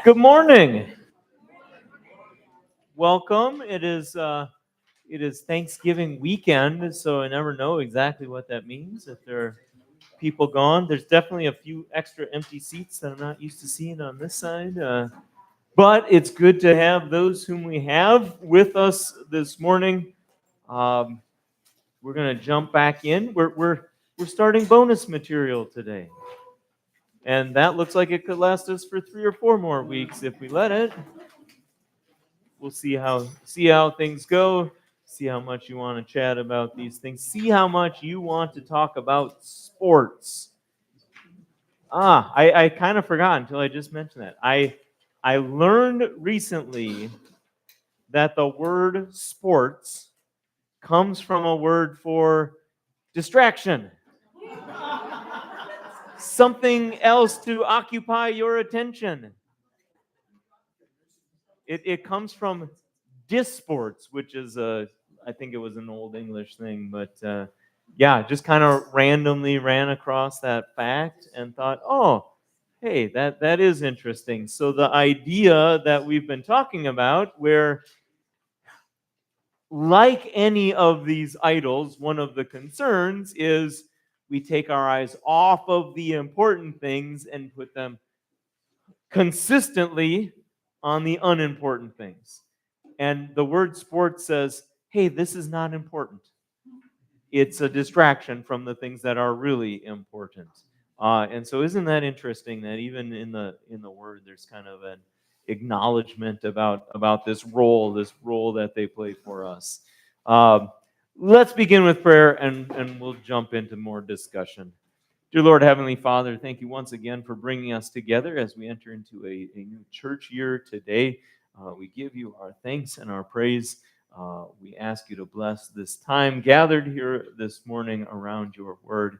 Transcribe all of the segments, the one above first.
Good morning. Welcome. It is Thanksgiving weekend, so I never know exactly what that means. If there are people gone, there's definitely a few extra empty seats that I'm not used to seeing on this side. But it's good to have those whom we have with us this morning. We're going to jump back in. We're starting bonus material today, and that looks like it could last us for 3 or 4 more weeks if we let it. We'll see how things go. See how much you want to chat about these things. See how much you want to talk about sports. I kind of forgot until I just mentioned that. I learned recently that the word sports comes from a word for distraction. Something else to occupy your attention. It comes from disports, which is I think it was an old English thing, but yeah, just kind of randomly ran across that fact and thought, oh, hey, that is interesting. So the idea that we've been talking about, where like any of these idols, one of the concerns is we take our eyes off of the important things and put them consistently on the unimportant things. And the word sports says, hey, this is not important. It's a distraction from the things that are really important. And so isn't that interesting that even in the word there's kind of an acknowledgement about this role that they play for us. Let's begin with prayer and we'll jump into more discussion. Dear Lord, Heavenly Father, thank you once again for bringing us together as we enter into a new church year today. We give you our thanks and our praise. We ask you to bless this time gathered here this morning around your word.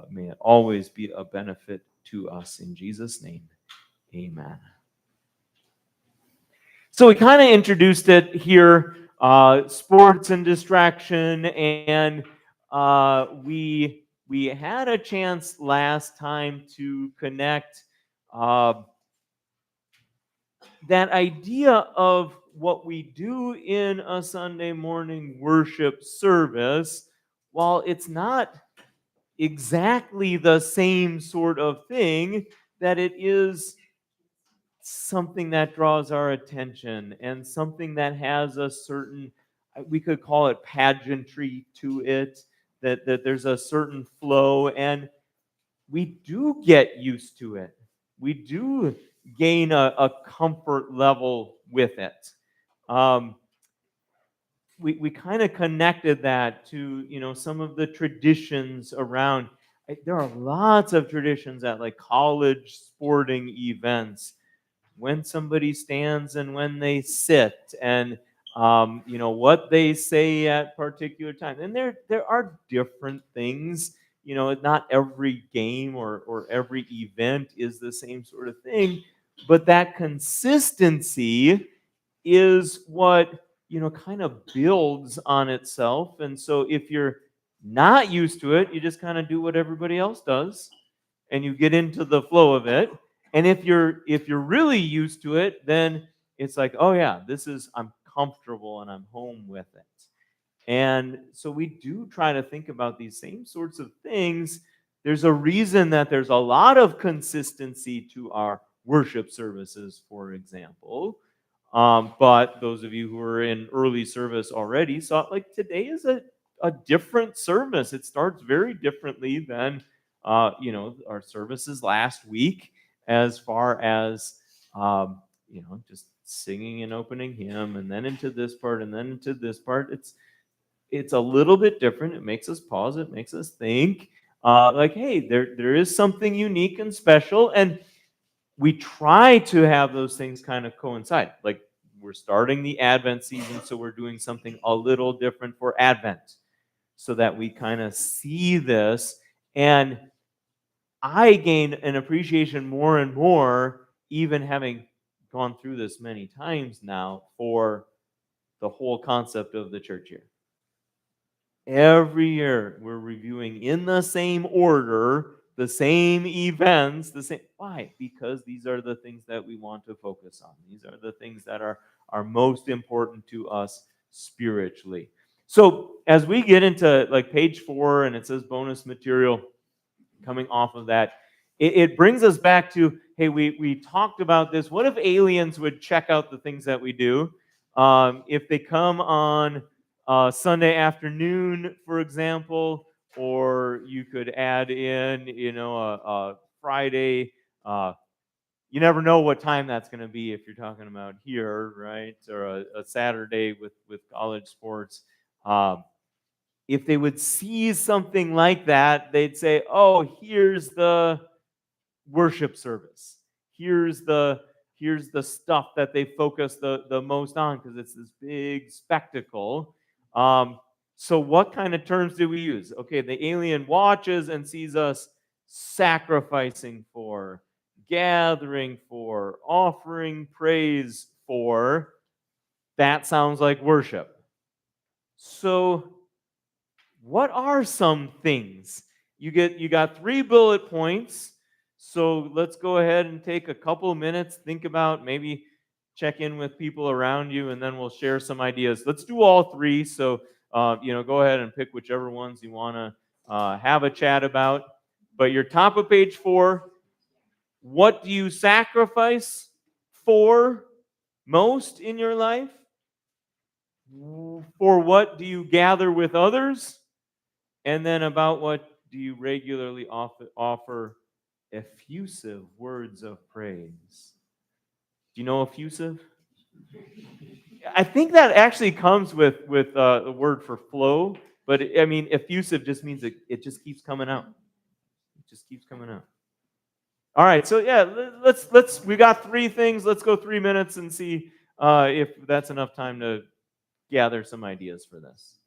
May it always be a benefit to us. In Jesus' name, amen. So we kind of introduced it here, sports and distraction, and we had a chance last time to connect that idea of what we do in a Sunday morning worship service. While it's not exactly the same sort of thing, that it is something that draws our attention and something that has a certain, we could call it pageantry to it, that there's a certain flow, and we do get used to it. We do gain a comfort level with it. We kind of connected that to some of the traditions around. There are lots of traditions at like college sporting events, when somebody stands and when they sit, and what they say at particular times. And there are different things. Not every game or every event is the same sort of thing, but that consistency is what kind of builds on itself. And so if you're not used to it, you just kind of do what everybody else does and you get into the flow of it. And if you're really used to it, then it's like, oh yeah, I'm comfortable and I'm home with it. And so we do try to think about these same sorts of things. There's a reason that there's a lot of consistency to our worship services, for example. But those of you who are in early service already saw like today is a different service. It starts very differently than our services last week, as far as just singing and opening hymn, and then into this part, and then into this part. It's a little bit different. It makes us pause. It makes us think. Like, hey, there is something unique and special, and we try to have those things kind of coincide. Like we're starting the Advent season, so we're doing something a little different for Advent so that we kind of see this. And I gain an appreciation more and more, even having gone through this many times now, for the whole concept of the church year. Every year we're reviewing in the same order, the same events, the same. Why? Because these are the things that we want to focus on. These are the things that are most important to us spiritually. So as we get into like page 4 and it says bonus material coming off of that, it brings us back to, hey, we talked about this. What if aliens would check out the things that we do? If they come on Sunday afternoon, for example, or you could add in, a Friday. You never know what time that's going to be if you're talking about here, right? Or a Saturday with college sports. If they would see something like that, they'd say, "Oh, here's the worship service. Here's the stuff that they focus the most on because it's this big spectacle." So what kind of terms do we use? Okay, the alien watches and sees us sacrificing for, gathering for, offering praise for. That sounds like worship. So what are some things? You got 3 bullet points. So let's go ahead and take a couple of minutes, think about, maybe check in with people around you, and then we'll share some ideas. Let's do all 3. So go ahead and pick whichever ones you want to have a chat about. But your top of page 4, what do you sacrifice for most in your life? For what do you gather with others? And then about what do you regularly offer effusive words of praise? Do you know effusive? I think that actually comes with the word for flow, but I mean effusive just means it just keeps coming out. It just keeps coming out. All right, so yeah, let's we got 3 things. Let's go 3 minutes and see if that's enough time to gather some ideas for this.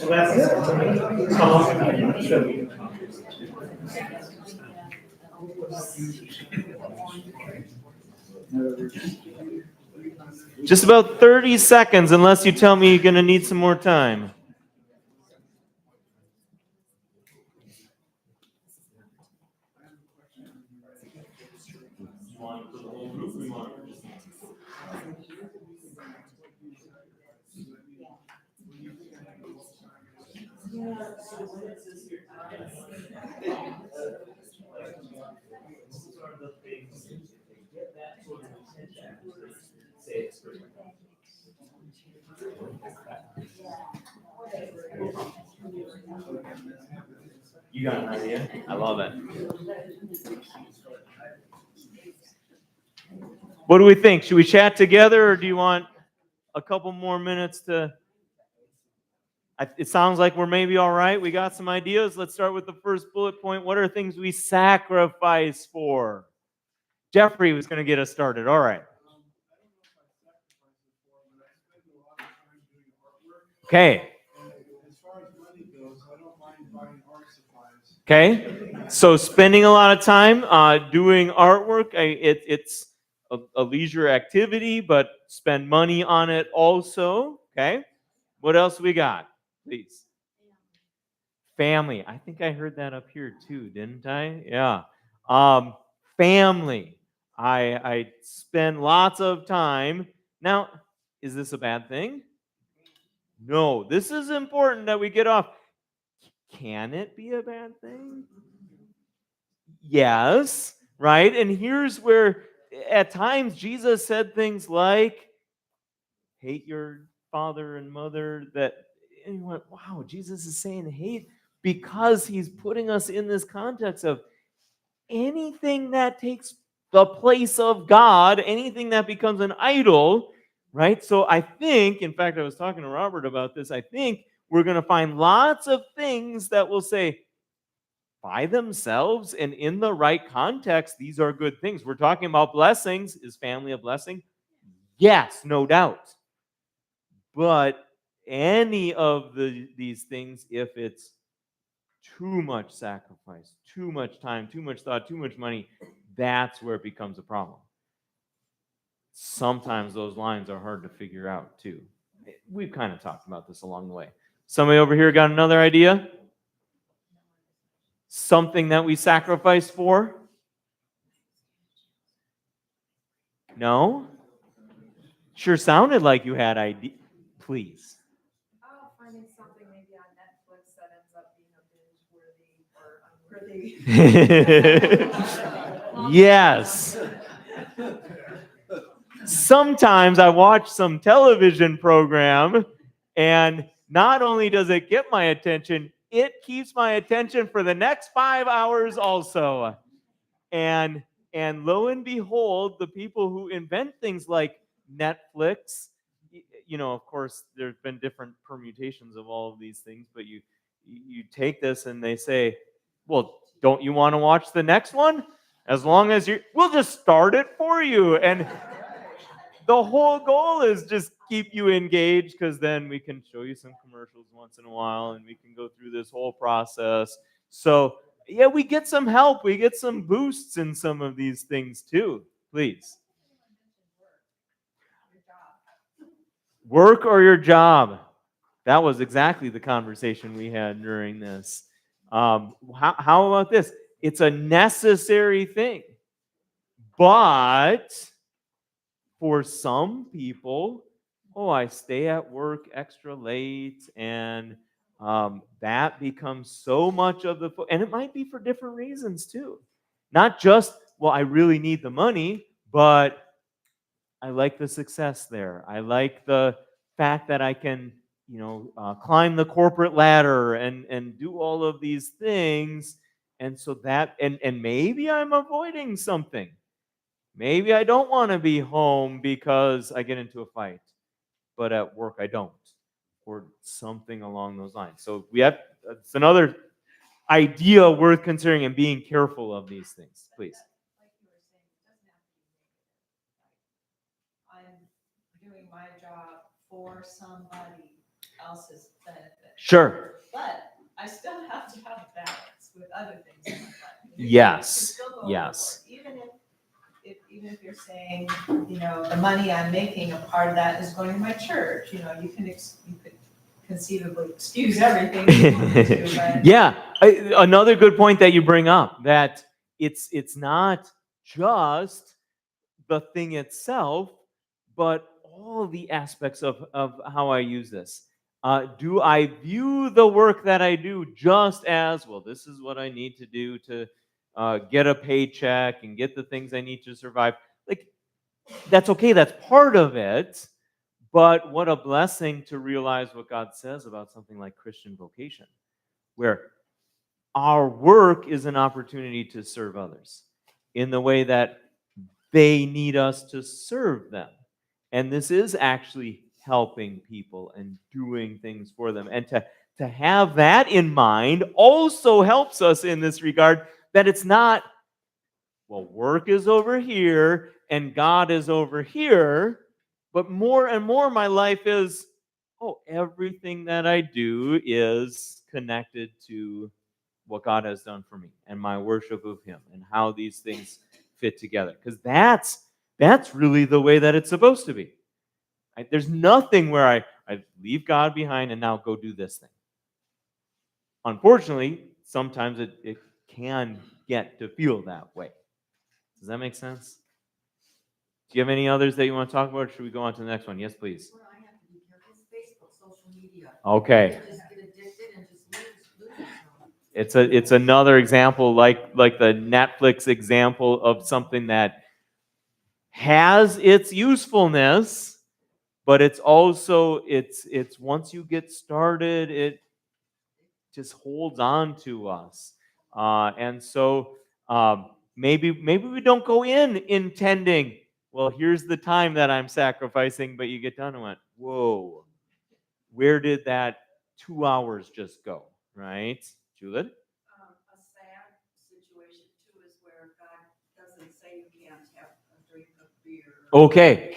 So that's it. Just about 30 seconds, unless you tell me you're going to need some more time. You got an idea? I love it. What do we think? Should we chat together, or do you want a couple more minutes to? It sounds like we're maybe all right. We got some ideas. Let's start with the first bullet point. What are things we sacrifice for? Jeffrey was going to get us started. All right. Okay. Okay. So spending a lot of time doing artwork, it's a leisure activity, but spend money on it also. Okay. What else we got? Please. Family. I think I heard that up here too, didn't I? Yeah. Family. I spend lots of time. Now, is this a bad thing? No. This is important that we get off. Can it be a bad thing? Yes, right? And here's where at times Jesus said things like, hate your father and mother, that, and you went, wow, Jesus is saying hate because he's putting us in this context of anything that takes the place of God, anything that becomes an idol, right? So I think, in fact, I was talking to Robert about this, I think we're going to find lots of things that will say, by themselves and in the right context, these are good things. We're talking about blessings. Is family a blessing? Yes, no doubt. But any of these things, if it's too much sacrifice, too much time, too much thought, too much money, that's where it becomes a problem. Sometimes those lines are hard to figure out too. We've kind of talked about this along the way. Somebody over here got another idea? Something that we sacrifice for? No? Sure sounded like you had idea. Please. Finding something maybe on Netflix that ends up being a binge-worthy or unworthy. Yes. Sometimes I watch some television program, and not only does it get my attention, it keeps my attention for the next 5 hours also. And lo and behold, the people who invent things like Netflix, of course, there's been different permutations of all of these things, but you take this and they say, well, don't you want to watch the next one? As long as we'll just start it for you. And the whole goal is just keep you engaged, because then we can show you some commercials once in a while and we can go through this whole process. So yeah, we get some help. We get some boosts in some of these things too. Please. Work or your job. That was exactly the conversation we had during this. How about this? It's a necessary thing. But for some people, I stay at work extra late, and that becomes so much of the, and it might be for different reasons too. Not just, well, I really need the money, but I like the success there. I like the fact that I can, climb the corporate ladder and do all of these things. And so that, and maybe I'm avoiding something. Maybe I don't want to be home because I get into a fight, but at work I don't, or something along those lines. So it's another idea worth considering and being careful of these things, please. Like you were saying, it doesn't have to be negative. I'm doing my job for somebody else's benefit. Sure. But I still have to have balance with other things in my life. Yes. You can still go Yes. overboard. Even if you're saying, the money I'm making, a part of that is going to my church, you could conceivably excuse everything if you wanted to, but. Yeah, another good point that you bring up, that it's not just the thing itself, but all the aspects of how I use this. Do I view the work that I do just as, well, this is what I need to do to get a paycheck and get the things I need to survive? Like, that's okay, that's part of it. But what a blessing to realize what God says about something like Christian vocation, where our work is an opportunity to serve others in the way that they need us to serve them. And this is actually helping people and doing things for them. And to have that in mind also helps us in this regard, that it's not, well, work is over here and God is over here, but more and more my life is, oh, everything that I do is connected to what God has done for me and my worship of Him and how these things fit together. Because that's really the way that it's supposed to be. There's nothing where I leave God behind and now go do this thing. Unfortunately, sometimes it can get to feel that way. Does that make sense? Do you have any others that you want to talk about, or should we go on to the next one? Yes, please. Well, I have to be careful. It's Facebook, social media. Okay. You just get addicted and just lose yourself. It's another example, like the Netflix example of something that has its usefulness, but it's also it's once you get started, it just holds on to us, and so maybe we don't go in intending, well, here's the time that I'm sacrificing, but you get done and went, whoa, where did that 2 hours just go, right, Juliet? A sad situation too is where God doesn't say you can't have a drink of beer. Okay.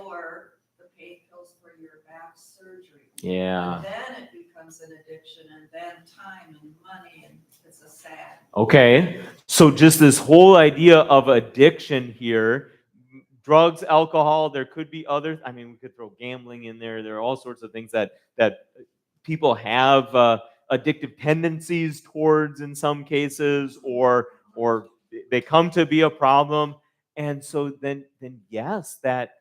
Or the pain pills for your back surgery. Yeah. And then it becomes an addiction, and then time and money, and it's a sad. Okay. So just this whole idea of addiction here, drugs, alcohol, there could be other, I mean, we could throw gambling in there. There are all sorts of things that people have addictive tendencies towards in some cases, or they come to be a problem. And so then yes, that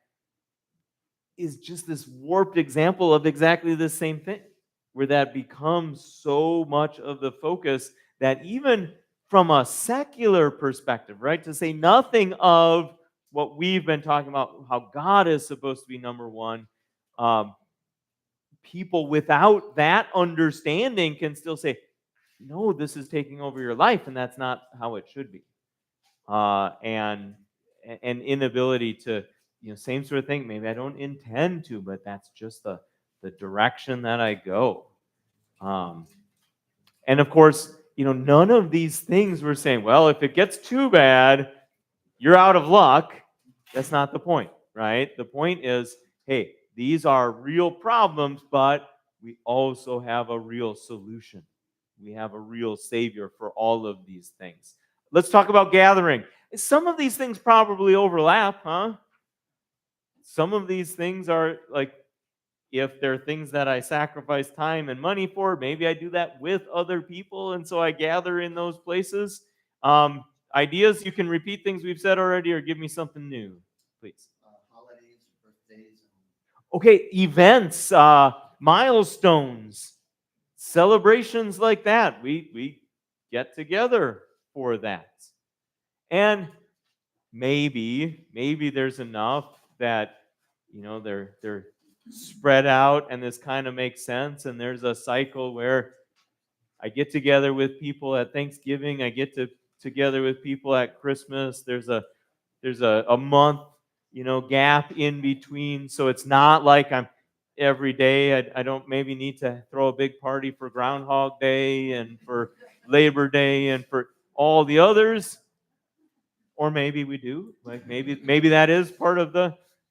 is just this warped example of exactly the same thing, where that becomes so much of the focus that even from a secular perspective, right, to say nothing of what we've been talking about, how God is supposed to be number one, people without that understanding can still say, no, this is taking over your life, and that's not how it should be. And an inability to, same sort of thing. Maybe I don't intend to, but that's just the direction that I go. And of course, none of these things we're saying, well, if it gets too bad, you're out of luck. That's not the point, right? The point is, hey, these are real problems, but we also have a real solution. We have a real Savior for all of these things. Let's talk about gathering. Some of these things probably overlap, huh? Some of these things are like, if they're things that I sacrifice time and money for, maybe I do that with other people, and so I gather in those places. Ideas, you can repeat things we've said already, or give me something new, please. Holidays, birthdays. Okay, events, milestones, celebrations like that. We get together for that. And maybe there's enough that they're spread out, and this kind of makes sense, and there's a cycle where I get together with people at Thanksgiving, I get together with people at Christmas. There's a month gap in between, so it's not like I'm every day. I don't maybe need to throw a big party for Groundhog Day and for Labor Day and for all the others. Or maybe we do. Like maybe that is part of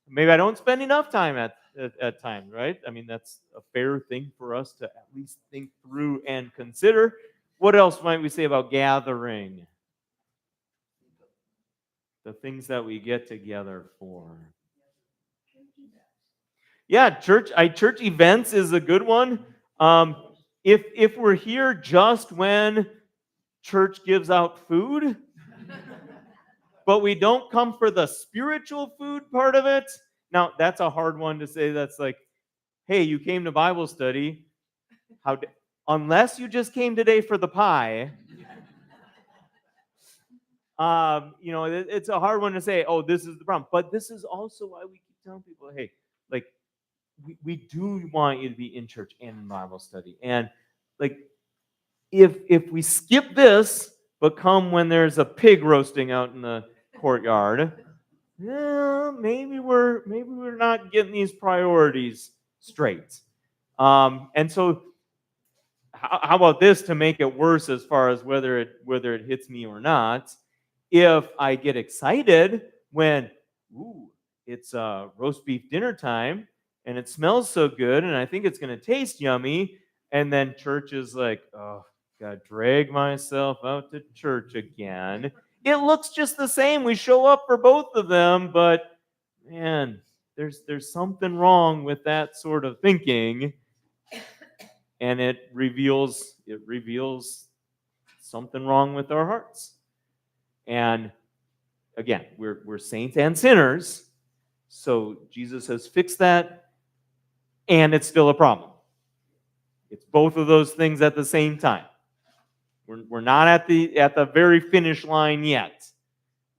maybe I don't spend enough time at at times, right? I mean, that's a fair thing for us to at least think through and consider. What else might we say about gathering? The things that we get together for. Yeah, church events is a good one. If we're here just when church gives out food, but we don't come for the spiritual food part of it. Now, that's a hard one to say. That's like, hey, you came to Bible study. Unless you just came today for the pie, it's a hard one to say, oh, this is the problem. But this is also why we keep telling people, hey, like, we do want you to be in church and in Bible study. And like, if we skip this, but come when there's a pig roasting out in the courtyard, maybe we're not getting these priorities straight. And so, how about this to make it worse as far as whether it hits me or not? If I get excited when it's roast beef dinner time and it smells so good and I think it's going to taste yummy, and then church is like, oh, gotta drag myself out to church again. It looks just the same. We show up for both of them, but man, there's something wrong with that sort of thinking, and it reveals something wrong with our hearts. And again, we're saints and sinners, so Jesus has fixed that, and it's still a problem. It's both of those things at the same time. We're not at the very finish line yet,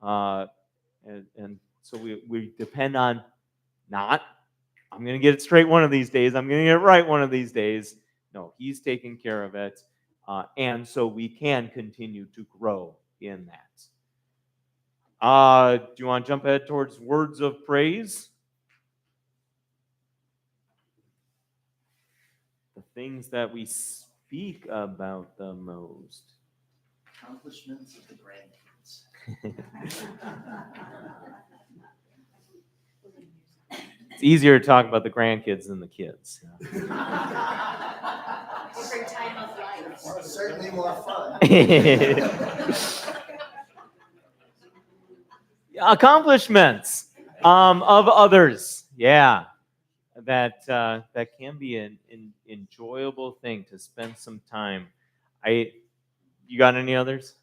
and so we depend on not, I'm going to get it straight one of these days. I'm going to get it right one of these days. No, He's taking care of it, and so we can continue to grow in that. Do you want to jump ahead towards words of praise? The things that we speak about the most. Accomplishments of the grandkids. It's easier to talk about the grandkids than the kids. Different time of life. Certainly more fun. Accomplishments of others, yeah, that can be an enjoyable thing to spend some time. You got any others?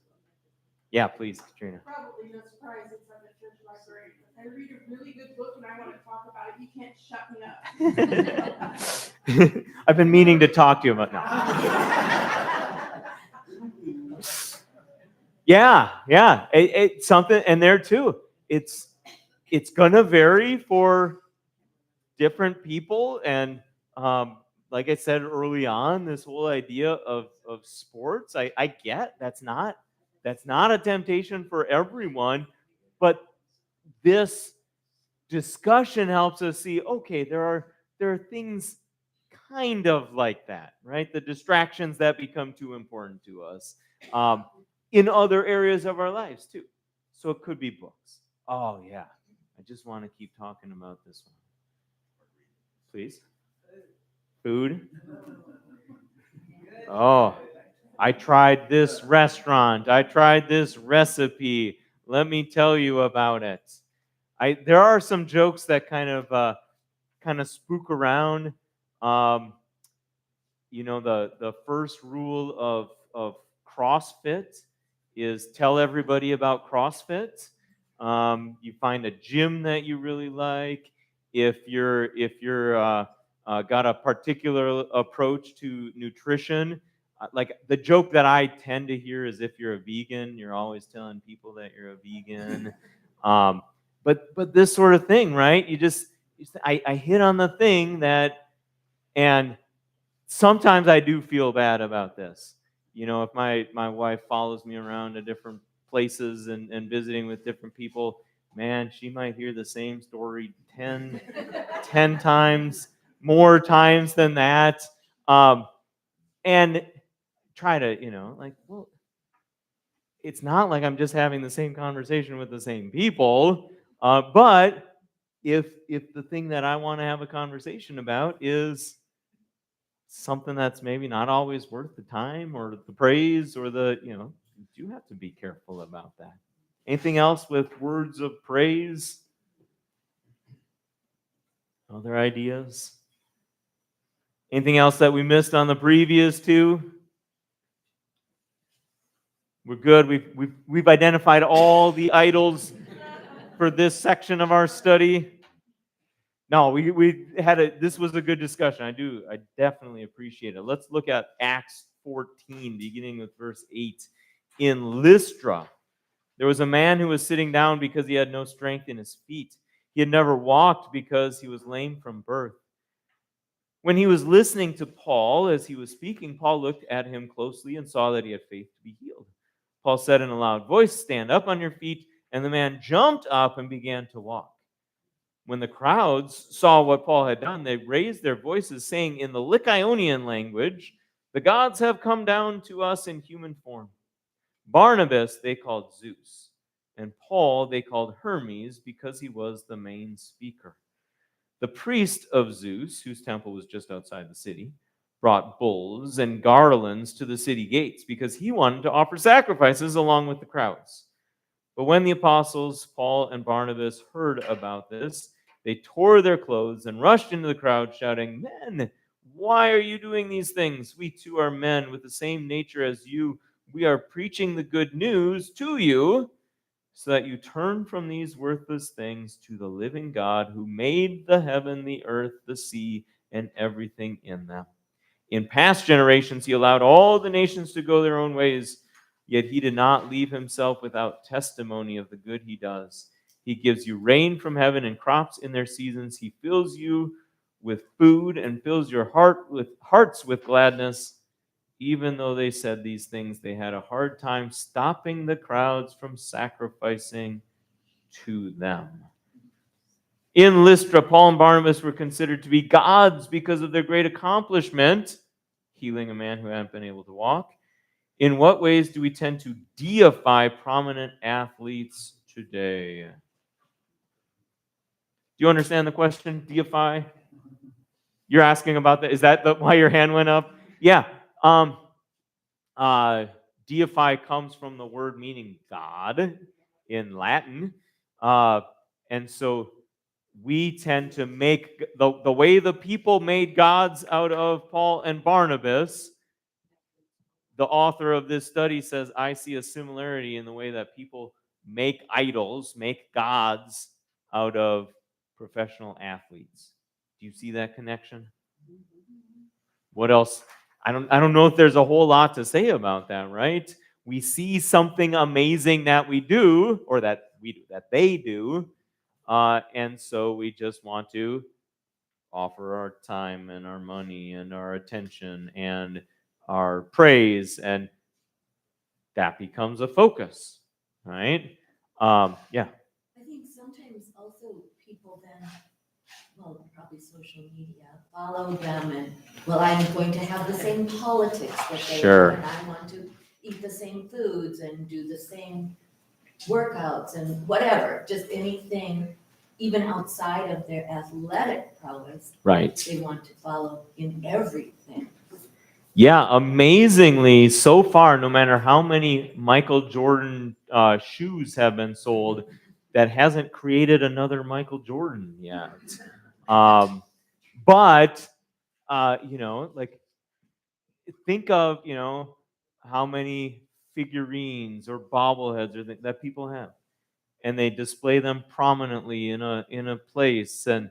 Yeah, please, Katrina. Probably no surprise it's at the church library. If I read a really good book and I want to talk about it, you can't shut me up. I've been meaning to talk to you about now. Yeah. It's something, and there too, it's gonna vary for different people, and like I said early on, this whole idea of sports, I get that's not a temptation for everyone, but this discussion helps us see, okay, there are things kind of like that, right? The distractions that become too important to us in other areas of our lives too. So it could be books. Oh yeah, I just want to keep talking about this one. Please. Food. Oh, I tried this restaurant. I tried this recipe. Let me tell you about it. There are some jokes that kind of spook around. The first rule of CrossFit is tell everybody about CrossFit. You find a gym that you really like. If you're got a particular approach to nutrition, like the joke that I tend to hear is if you're a vegan, you're always telling people that you're a vegan. But this sort of thing, right? I hit on the thing that, and sometimes I do feel bad about this. If my wife follows me around to different places and visiting with different people, man, she might hear the same story 10 times, more times than that. And try to, well, it's not like I'm just having the same conversation with the same people, but if the thing that I want to have a conversation about is something that's maybe not always worth the time or the praise or you do have to be careful about that. Anything else with words of praise? Other ideas? Anything else that we missed on the previous two? We're good. We've identified all the idols for this section of our study. No, we had this was a good discussion. I definitely appreciate it. Let's look at Acts 14, beginning with verse 8. In Lystra, there was a man who was sitting down because he had no strength in his feet. He had never walked because he was lame from birth. When he was listening to Paul as he was speaking, Paul looked at him closely and saw that he had faith to be healed. Paul said in a loud voice, "Stand up on your feet," and the man jumped up and began to walk. When the crowds saw what Paul had done, they raised their voices, saying in the Lycaonian language, "The gods have come down to us in human form." Barnabas they called Zeus, and Paul they called Hermes because he was the main speaker. The priest of Zeus, whose temple was just outside the city, brought bulls and garlands to the city gates because he wanted to offer sacrifices along with the crowds. But when the apostles, Paul and Barnabas, heard about this, they tore their clothes and rushed into the crowd, shouting, "Men, why are you doing these things? We too are men with the same nature as you. We are preaching the good news to you so that you turn from these worthless things to the living God who made the heaven, the earth, the sea, and everything in them. In past generations, he allowed all the nations to go their own ways, yet he did not leave himself without testimony of the good he does. He gives you rain from heaven and crops in their seasons. He fills you with food and fills your hearts with gladness. Even though they said these things, they had a hard time stopping the crowds from sacrificing to them. In Lystra, Paul and Barnabas were considered to be gods because of their great accomplishment, healing a man who hadn't been able to walk. In what ways do we tend to deify prominent athletes today? Do you understand the question, deify? You're asking about that? Is that why your hand went up? Yeah. Deify comes from the word meaning God in Latin. And so we tend to make the way the people made gods out of Paul and Barnabas. The author of this study says, I see a similarity in the way that people make idols, make gods out of professional athletes. Do you see that connection? What else? I don't know if there's a whole lot to say about that, right? We see something amazing that we do, or that they do, and so we just want to offer our time and our money and our attention and our praise, and that becomes a focus, right? Yeah. I think sometimes also people then, well, probably social media, follow them and, well, I'm going to have the same politics that they Sure. have, and I want to eat the same foods and do the same workouts and whatever, just anything, even outside of their athletic prowess, Right. they want to follow in everything. Yeah, amazingly, so far, no matter how many Michael Jordan shoes have been sold, that hasn't created another Michael Jordan yet. But like, think of, how many figurines or bobbleheads or that people have, and they display them prominently in a place, and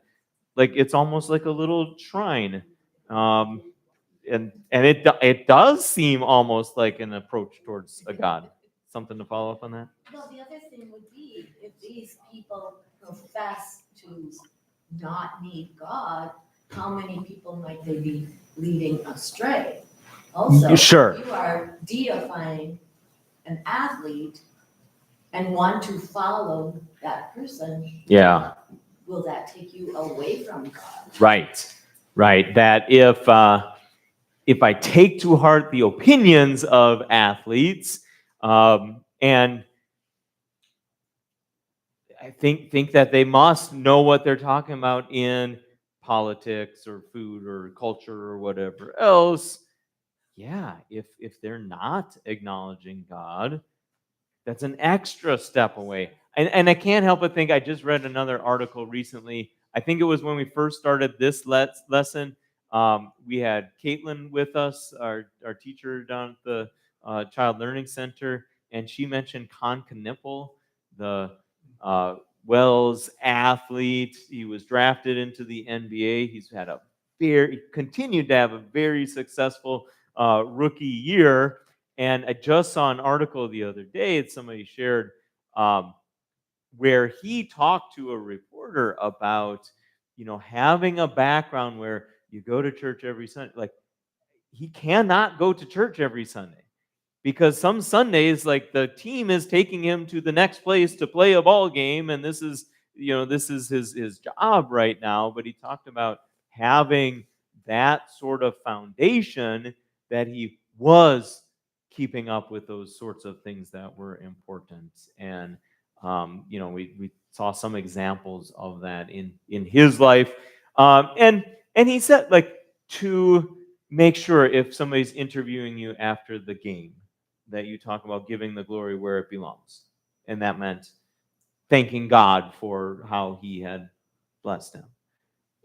like it's almost like a little shrine. And it does seem almost like an approach towards a god. Something to follow up on that? Well, the other thing would be if these people profess to not need God, how many people might they be leading astray? Also, Sure. if you are deifying an athlete and want to follow that person, Yeah. will that take you away from God? Right. That if I take to heart the opinions of athletes, and I think that they must know what they're talking about in politics or food or culture or whatever else. Yeah, if they're not acknowledging God, that's an extra step away. And I can't help but think, I just read another article recently. I think it was when we first started this lesson. We had Caitlin with us, our teacher down at the Child Learning Center, and she mentioned Con Knipple, the Wells athlete. He was drafted into the NBA. He's had continued to have a very successful rookie year. And I just saw an article the other day that somebody shared, where he talked to a reporter about, having a background where you go to church every Sunday. Like, he cannot go to church every Sunday because some Sundays, like, the team is taking him to the next place to play a ball game, and this is his job right now. But he talked about having that sort of foundation, that he was keeping up with those sorts of things that were important. And we saw some examples of that in his life. And he said, like, to make sure if somebody's interviewing you after the game, that you talk about giving the glory where it belongs. And that meant thanking God for how he had blessed him.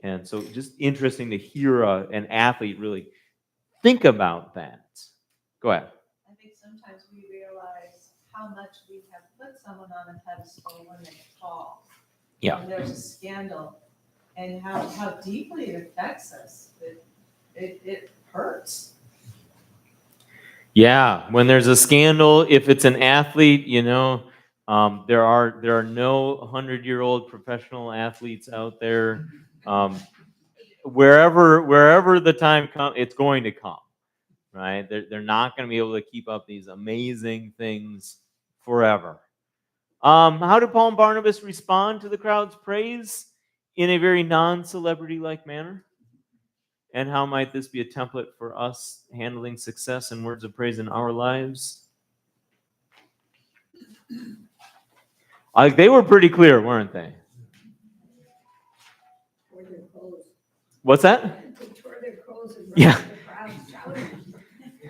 And so just interesting to hear an athlete really think about that. Go ahead. I think sometimes we realize how much we have put someone on a pedestal when they fall. Yeah. When there's a scandal, and how deeply it affects us. It hurts. Yeah, when there's a scandal, if it's an athlete, there are no 100-year-old professional athletes out there. Wherever the time comes, it's going to come, right? They're not going to be able to keep up these amazing things forever. How did Paul and Barnabas respond to the crowd's praise? In a very non-celebrity-like manner. And how might this be a template for us handling success and words of praise in our lives? They were pretty clear, weren't they? Tore their clothes. What's that? They tore their clothes and Yeah. the crowd shouting.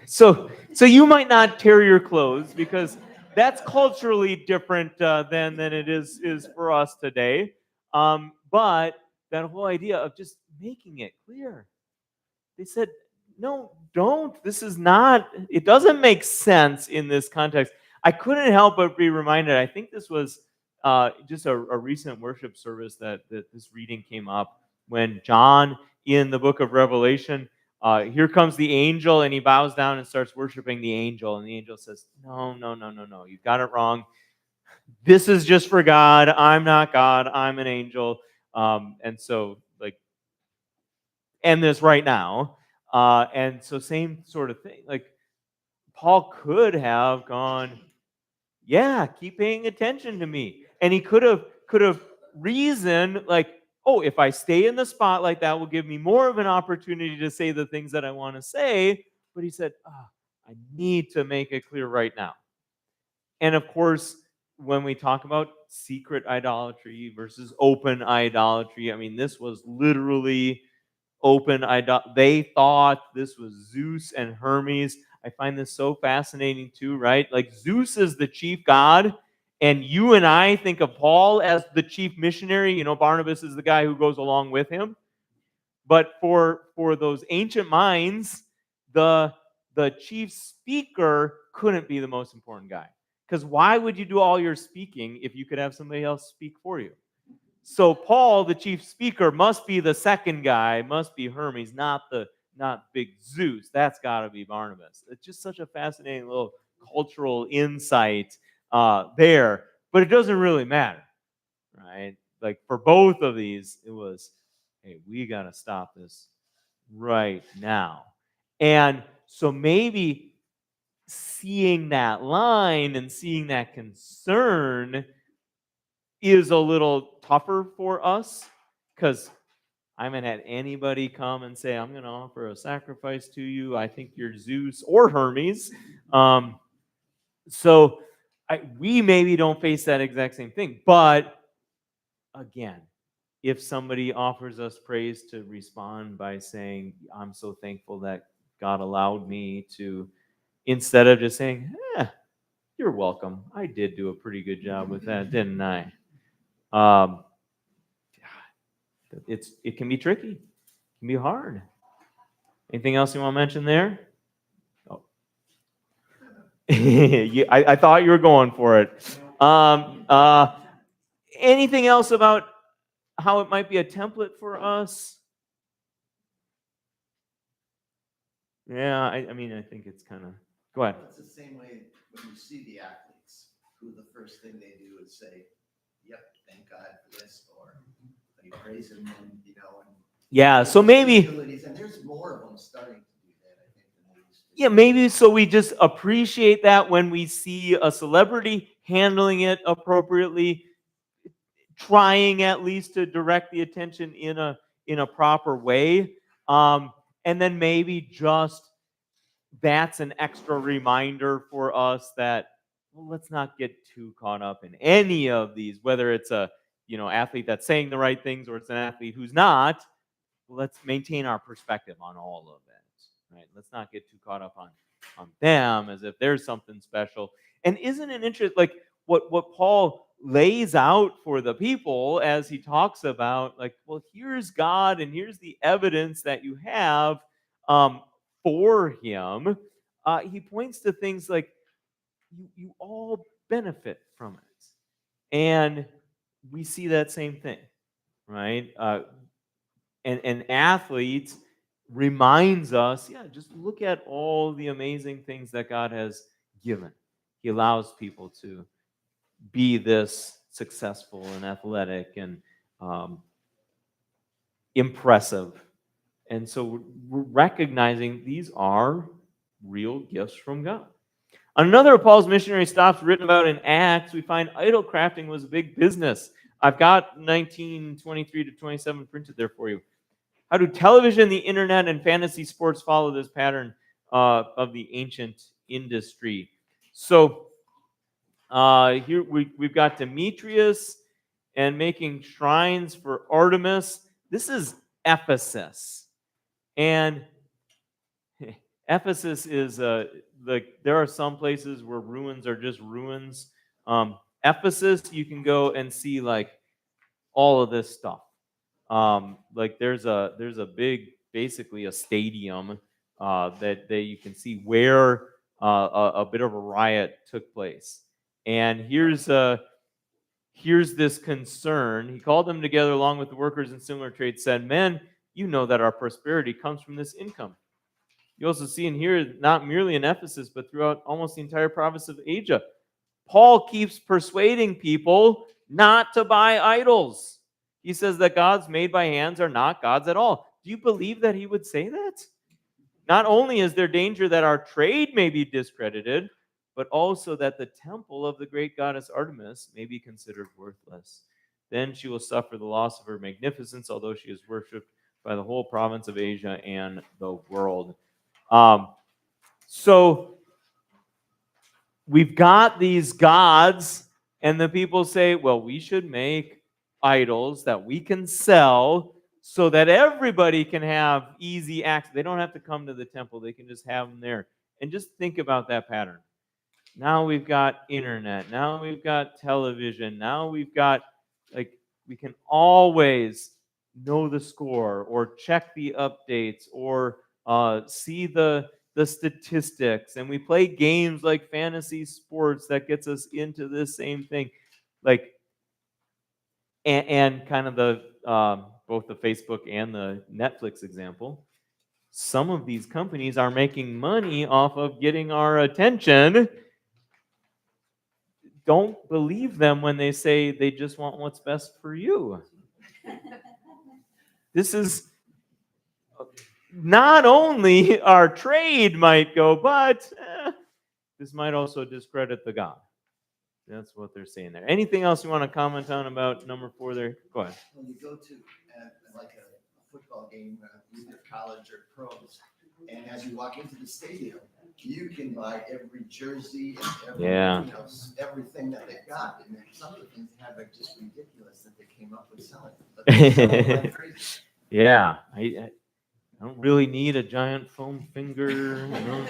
So you might not tear your clothes, because that's culturally different than it is for us today. But that whole idea of just making it clear. They said, no, don't. This is not, it doesn't make sense in this context. I couldn't help but be reminded, I think this was just a recent worship service that this reading came up, when John, in the book of Revelation, here comes the angel, and he bows down and starts worshiping the angel. And the angel says, no, you've got it wrong. This is just for God. I'm not God. I'm an angel. And so, like, end this right now. And so same sort of thing. Like, Paul could have gone, yeah, keep paying attention to me. And he could have reasoned, like, oh, if I stay in the spotlight, that will give me more of an opportunity to say the things that I want to say. But he said, I need to make it clear right now. And of course, when we talk about secret idolatry versus open idolatry, I mean, this was literally open idolatry. They thought this was Zeus and Hermes. I find this so fascinating too, right? Like, Zeus is the chief god, and you and I think of Paul as the chief missionary. Barnabas is the guy who goes along with him. But for those ancient minds, the chief speaker couldn't be the most important guy. Because why would you do all your speaking if you could have somebody else speak for you? So Paul, the chief speaker, must be the second guy, must be Hermes, not big Zeus. That's got to be Barnabas. It's just such a fascinating little cultural insight there. But it doesn't really matter, right? Like, for both of these, it was, hey, we got to stop this right now. And so maybe seeing that line and seeing that concern is a little tougher for us, because I haven't had anybody come and say, I'm going to offer a sacrifice to you. I think you're Zeus or Hermes. So we maybe don't face that exact same thing. But again, if somebody offers us praise, to respond by saying, I'm so thankful that God allowed me to, instead of just saying, you're welcome. I did do a pretty good job with that, didn't I? Um, it can be tricky. It can be hard. Anything else you want to mention there? Oh. I thought you were going for it. Anything else about how it might be a template for us? Yeah, I mean, I think it's kind of. Go ahead. It's the same way when you see the athletes, who the first thing they do is say, yep, thank God for this, or they praise him, and Yeah, so maybe. And there's more of them starting to do that, I think, than they used to. Yeah, maybe so we just appreciate that when we see a celebrity handling it appropriately, trying at least to direct the attention in a proper way. And then maybe just that's an extra reminder for us that, well, let's not get too caught up in any of these, whether it's a athlete that's saying the right things or it's an athlete who's not. Let's maintain our perspective on all of it, right? Let's not get too caught up on them as if there's something special. And isn't it interesting, like what Paul lays out for the people as he talks about, like, well, here's God and here's the evidence that you have for him. He points to things like you all benefit from it, and we see that same thing, right? And athletes reminds us, just look at all the amazing things that God has given. He allows people to be this successful and athletic and impressive. And so we're recognizing these are real gifts from God. On another of Paul's missionary stops written about in Acts, we find idol crafting was a big business. I've got 19:23 to 27 printed there for you. How do television, the internet, and fantasy sports follow this pattern of the ancient industry? So here we've got Demetrius and making shrines for Artemis. This is Ephesus. And Ephesus is, there are some places where ruins are just ruins. Ephesus, you can go and see like all of this stuff. Like there's a big, basically a stadium that you can see where a bit of a riot took place. And here's this concern. He called them together along with the workers in similar trades, said, "Men, you know that our prosperity comes from this income." You also see and hear not merely in Ephesus, but throughout almost the entire province of Asia. Paul keeps persuading people not to buy idols. He says that gods made by hands are not gods at all. Do you believe that he would say that? Not only is there danger that our trade may be discredited, but also that the temple of the great goddess Artemis may be considered worthless. Then she will suffer the loss of her magnificence, although she is worshipped by the whole province of Asia and the world. So we've got these gods, and the people say, well, we should make idols that we can sell so that everybody can have easy access. They don't have to come to the temple. They can just have them there. And just think about that pattern. Now we've got internet. Now we've got television. Now we've got, like, we can always know the score or check the updates or see the statistics. And we play games like fantasy sports that gets us into this same thing. Like, and kind of the both the Facebook and the Netflix example, some of these companies are making money off of getting our attention. Don't believe them when they say they just want what's best for you. This is not only our trade might go, but this might also discredit the God. That's what they're saying there. Anything else you want to comment on about number 4 there? Go ahead. When you go to like a football game, either college or pros, and as you walk into the stadium, you can buy every jersey and every, Yeah. everything that they've got. And then some of the things they have are just ridiculous that they came up with selling. But they sell them like crazy. Yeah, I don't really need a giant foam finger. You know?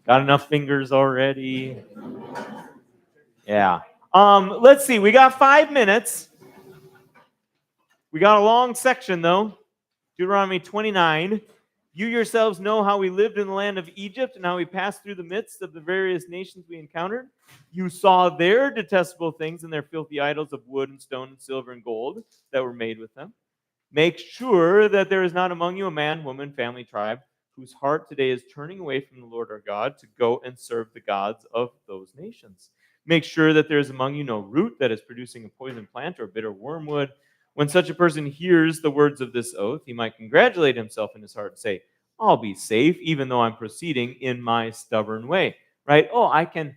Got enough fingers already. Yeah. Let's see. We got 5 minutes. We got a long section though. Deuteronomy 29. You yourselves know how we lived in the land of Egypt and how we passed through the midst of the various nations we encountered. You saw their detestable things and their filthy idols of wood and stone and silver and gold that were made with them. Make sure that there is not among you a man, woman, family, tribe, whose heart today is turning away from the Lord our God to go and serve the gods of those nations. Make sure that there is among you no root that is producing a poison plant or bitter wormwood. When such a person hears the words of this oath, he might congratulate himself in his heart and say, I'll be safe even though I'm proceeding in my stubborn way. Right? Oh, I can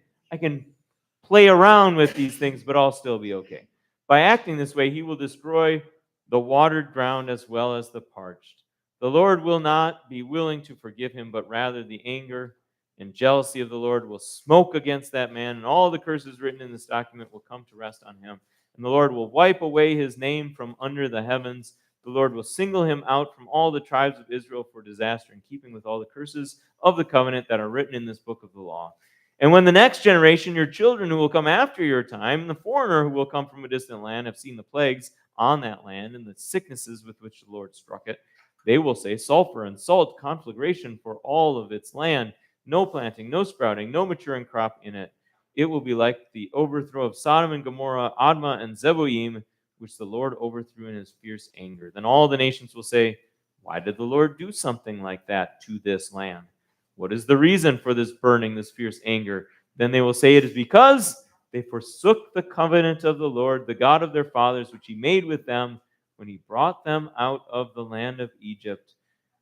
play around with these things, but I'll still be okay. By acting this way, he will destroy the watered ground as well as the parched. The Lord will not be willing to forgive him, but rather the anger and jealousy of the Lord will smoke against that man, and all the curses written in this document will come to rest on him. And the Lord will wipe away his name from under the heavens. The Lord will single him out from all the tribes of Israel for disaster, in keeping with all the curses of the covenant that are written in this book of the law. And when the next generation, your children who will come after your time, and the foreigner who will come from a distant land, have seen the plagues on that land and the sicknesses with which the Lord struck it, they will say, sulfur and salt, conflagration for all of its land, no planting, no sprouting, no maturing crop in it. It will be like the overthrow of Sodom and Gomorrah, Admah and Zeboim, which the Lord overthrew in his fierce anger. Then all the nations will say, why did the Lord do something like that to this land? What is the reason for this burning, this fierce anger? Then they will say, it is because they forsook the covenant of the Lord, the God of their fathers, which he made with them when he brought them out of the land of Egypt.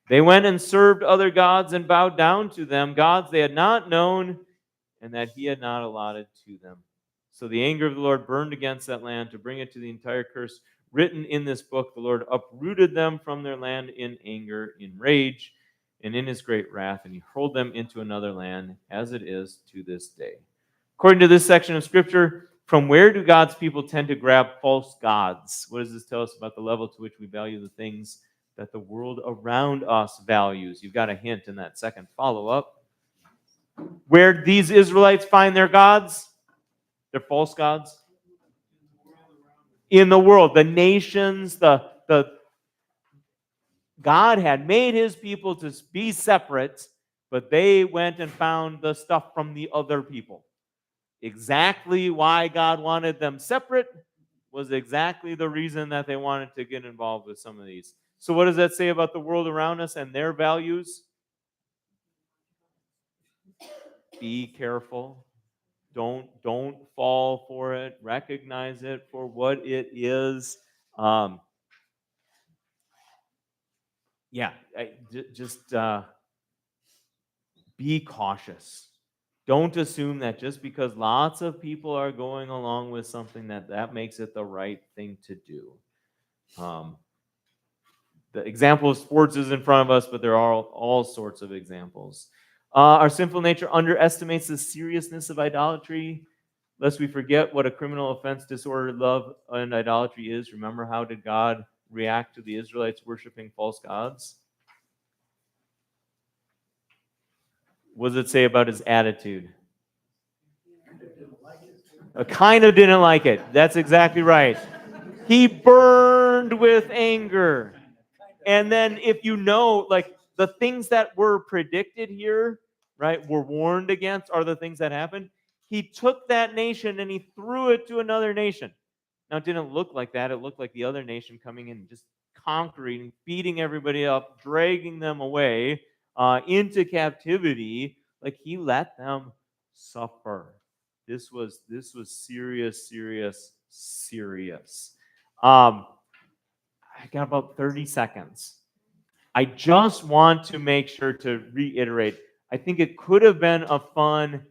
They went and served other gods and bowed down to them, gods they had not known and that he had not allotted to them. So the anger of the Lord burned against that land to bring it to the entire curse written in this book. The Lord uprooted them from their land in anger, in rage, and in his great wrath, and he hurled them into another land, as it is to this day. According to this section of Scripture, from where do God's people tend to grab false gods? What does this tell us about the level to which we value the things that the world around us values? You've got a hint in that second follow-up. Where did these Israelites find their gods? Their false gods? In the world. The nations, the God had made his people to be separate, but they went and found the stuff from the other people. Exactly why God wanted them separate was exactly the reason that they wanted to get involved with some of these. So what does that say about the world around us and their values? Be careful. Don't fall for it. Recognize it for what it is. Just be cautious. Don't assume that just because lots of people are going along with something that makes it the right thing to do. The example of sports is in front of us, but there are all sorts of examples. Our sinful nature underestimates the seriousness of idolatry, lest we forget what a criminal offense disordered love and idolatry is. Remember, how did God react to the Israelites worshiping false gods? What does it say about his attitude? Kind of didn't like it. That's exactly right. He burned with anger. And then if you know, like, the things that were predicted here, right, were warned against are the things that happened. He took that nation and he threw it to another nation. Now, it didn't look like that. It looked like the other nation coming in and just conquering, beating everybody up, dragging them away into captivity. Like, he let them suffer. This was serious. I got about 30 seconds. I just want to make sure to reiterate, I think it could have been a fun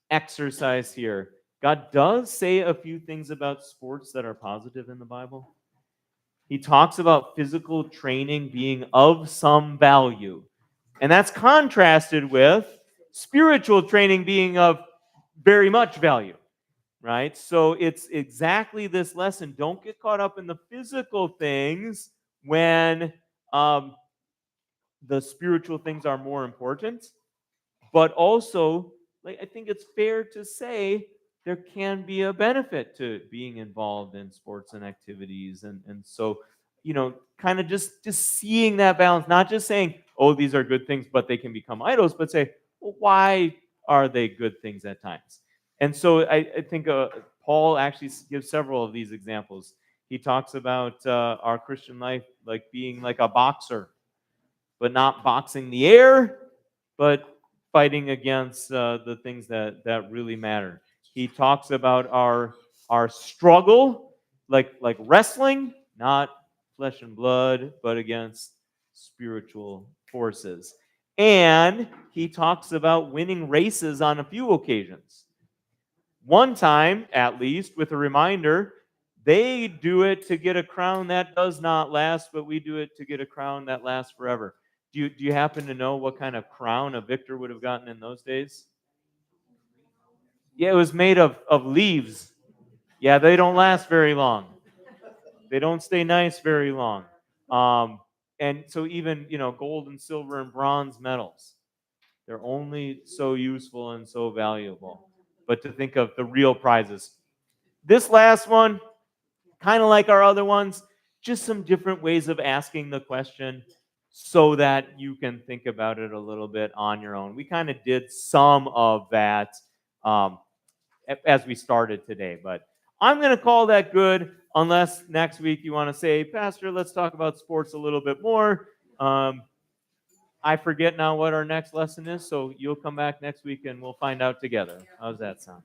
exercise here. God does say a few things about sports that are positive in the Bible. He talks about physical training being of some value. And that's contrasted with spiritual training being of very much value, right? So it's exactly this lesson. Don't get caught up in the physical things when the spiritual things are more important. But also, like, I think it's fair to say there can be a benefit to being involved in sports and activities. And so, kind of just seeing that balance, not just saying, oh, these are good things, but they can become idols, but say, well, why are they good things at times? And so I think Paul actually gives several of these examples. He talks about our Christian life like being like a boxer, but not boxing the air, but fighting against the things that really matter. He talks about our struggle, like wrestling, not flesh and blood, but against spiritual forces. And he talks about winning races on a few occasions. One time, at least, with a reminder, they do it to get a crown that does not last, but we do it to get a crown that lasts forever. Do you happen to know what kind of crown a victor would have gotten in those days? Yeah, it was made of leaves. Yeah, they don't last very long. They don't stay nice very long. And so even, gold and silver and bronze medals, they're only so useful and so valuable. But to think of the real prizes. This last one, kind of like our other ones, just some different ways of asking the question so that you can think about it a little bit on your own. We kind of did some of that as we started today, but I'm going to call that good unless next week you want to say, Pastor, let's talk about sports a little bit more. I forget now what our next lesson is, so you'll come back next week and we'll find out together. How's that sound?